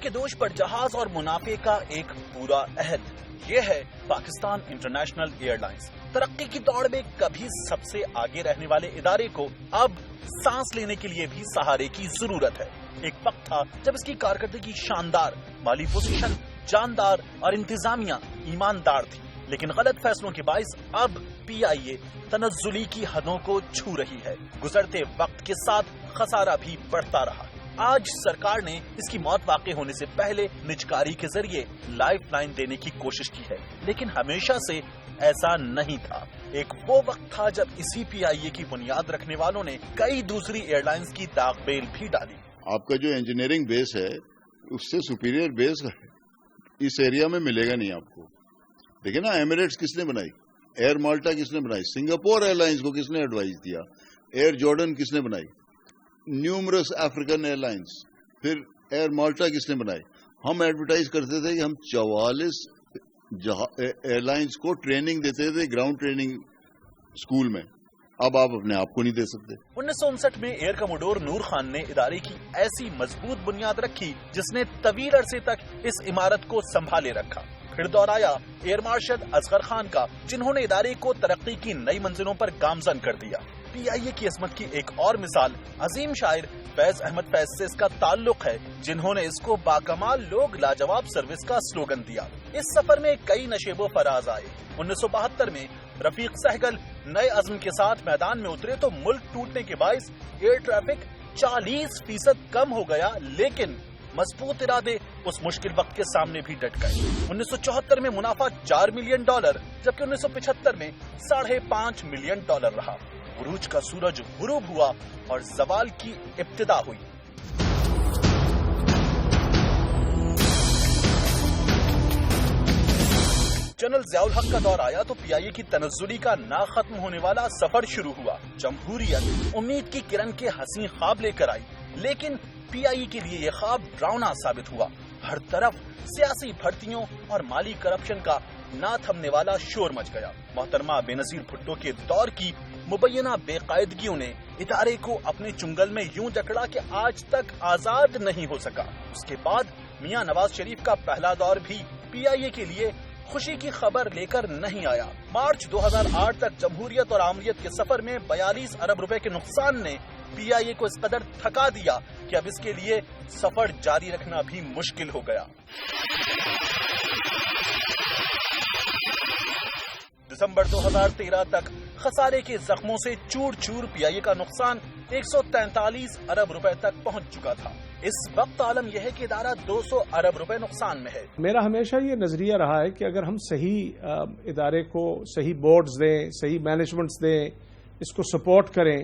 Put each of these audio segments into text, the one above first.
کے دوش پر جہاز اور منافع کا ایک پورا عہد، یہ ہے پاکستان انٹرنیشنل ایئر لائنز۔ ترقی کی دوڑ میں کبھی سب سے آگے رہنے والے ادارے کو اب سانس لینے کے لیے بھی سہارے کی ضرورت ہے۔ ایک وقت تھا جب اس کی کارکردگی شاندار، مالی پوزیشن جاندار اور انتظامیہ ایماندار تھی، لیکن غلط فیصلوں کے باعث اب پی آئی اے تنزلی کی حدوں کو چھو رہی ہے۔ گزرتے وقت کے ساتھ خسارہ بھی بڑھتا رہا۔ آج سرکار نے اس کی موت واقع ہونے سے پہلے نجکاری کے ذریعے لائف لائن دینے کی کوشش کی ہے، لیکن ہمیشہ سے ایسا نہیں تھا۔ ایک وہ وقت تھا جب اسی پی آئی اے کی بنیاد رکھنے والوں نے کئی دوسری ایئر لائنز کی داغ بیل بھی ڈالی۔ آپ کا جو انجینئرنگ بیس ہے اس سے سپیریئر بیس اس ایریا میں ملے گا نہیں آپ کو۔ دیکھیں نا، ایمریٹس کس نے بنائی؟ ایئر مالٹا کس نے بنائی؟ سنگاپور ایئر لائنز کو کس نے ایڈوائز دیا؟ ایئر جارڈن کس نے بنائی؟ نیومرس افریقن ایئر لائنز، پھر ایئر مالٹا کس نے بنائی؟ ہم ایڈورٹائز کرتے تھے کہ ہم 44 ایئر لائنز کو ٹریننگ دیتے تھے، گراؤنڈ ٹریننگ اسکول میں۔ اب آپ اپنے آپ کو نہیں دے سکتے۔ 1959 میں ایئر کموڈور نور خان نے ادارے کی ایسی مضبوط بنیاد رکھی جس نے طویل عرصے تک اس عمارت کو سنبھالے رکھا۔ پھر دور آیا ایئر مارشل اصغر خان کا، جنہوں نے ادارے کو ترقی کی نئی منزلوں پر گامزن کر دیا۔ پی آئی اے کی عظمت کی ایک اور مثال عظیم شاعر فیض احمد فیض سے اس کا تعلق ہے، جنہوں نے اس کو باکمال لوگ لاجواب سروس کا سلوگن دیا۔ اس سفر میں کئی نشیب و فراز آئے۔ 1972 میں رفیق سہگل نئے عزم کے ساتھ میدان میں اترے تو ملک ٹوٹنے کے باعث ایئر ٹریفک 40% کم ہو گیا، لیکن مضبوط ارادے اس مشکل وقت کے سامنے بھی ڈٹ گئے۔ 1974 میں منافع $4 ملین، جبکہ 1975 میں $5.5 ملین رہا۔ عروج کا سورج غروب ہوا اور زوال کی ابتدا ہوئی۔ جنرل ضیاء الحق کا دور آیا تو پی آئی اے کی تنزلی کا نہ ختم ہونے والا سفر شروع ہوا۔ جمہوریت امید کی کرن کے حسین خواب لے کر آئی، لیکن پی آئی اے کے لیے یہ خواب ڈراؤنا ثابت ہوا۔ ہر طرف سیاسی بھرتیوں اور مالی کرپشن کا نہ تھمنے والا شور مچ گیا۔ محترمہ بینظیر بھٹو کے دور کی مبینہ بے قاعدگیوں نے ادارے کو اپنے چنگل میں یوں جکڑا کہ آج تک آزاد نہیں ہو سکا۔ اس کے بعد میاں نواز شریف کا پہلا دور بھی پی آئی اے کے لیے خوشی کی خبر لے کر نہیں آیا۔ مارچ 2008 تک جمہوریت اور آمریت کے سفر میں 42 ارب روپے کے نقصان نے پی آئی اے کو اس قدر تھکا دیا کہ اب اس کے لیے سفر جاری رکھنا بھی مشکل ہو گیا۔ دسمبر 2013 تک خسارے کے زخموں سے چور چور پی آئی اے کا نقصان 143 ارب روپے تک پہنچ چکا تھا۔ اس وقت عالم یہ ہے کہ ادارہ 200 ارب روپے نقصان میں ہے۔ میرا ہمیشہ یہ نظریہ رہا ہے کہ اگر ہم صحیح ادارے کو صحیح بورڈز دیں، صحیح مینجمنٹس دیں، اس کو سپورٹ کریں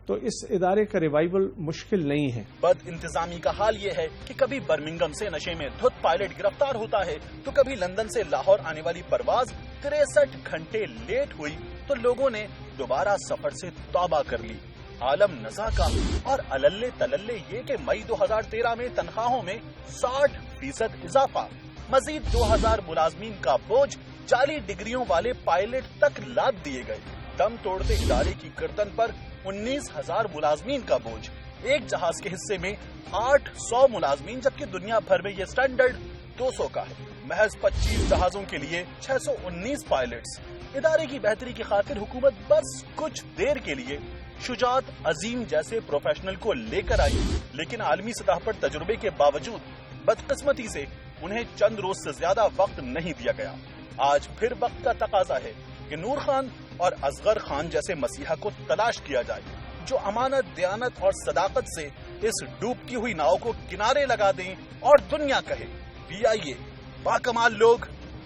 تو اس ادارے کا ریوائول مشکل نہیں ہے۔ بد انتظامی کا حال یہ ہے کہ کبھی برمنگم سے نشے میں دھت پائلٹ گرفتار ہوتا ہے تو کبھی لندن سے لاہور آنے والی پرواز 63 گھنٹے لیٹ ہوئی تو لوگوں نے دوبارہ سفر سے توبہ کر لی۔ عالم نزا کا اور اللے تللے یہ کہ مئی 2013 میں تنخواہوں میں 60% اضافہ، مزید 2000 ملازمین کا بوجھ، جعلی ڈگریوں والے پائلٹ تک لاد دیے گئے۔ دم توڑتے ادارے کی گردن پر 19,000 ملازمین کا بوجھ، ایک جہاز کے حصے میں 800 ملازمین، جبکہ دنیا بھر میں یہ سٹینڈرڈ 200 کا ہے۔ محض 25 جہازوں کے لیے 619 پائلٹس۔ ادارے کی بہتری کی خاطر حکومت بس کچھ دیر کے لیے شجاعت عظیم جیسے پروفیشنل کو لے کر آئی، لیکن عالمی سطح پر تجربے کے باوجود بدقسمتی سے انہیں چند روز سے زیادہ وقت نہیں دیا گیا۔ آج پھر وقت کا تقاضا ہے کہ نور خان اور اصغر خان جیسے مسیحا کو تلاش کیا جائے جو امانت، دیانت اور صداقت سے اس ڈوبتی ہوئی ناؤ کو کنارے لگا دیں اور دنیا کہے پی آئی اے باکمال لوگ،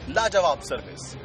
لاجواب سروس۔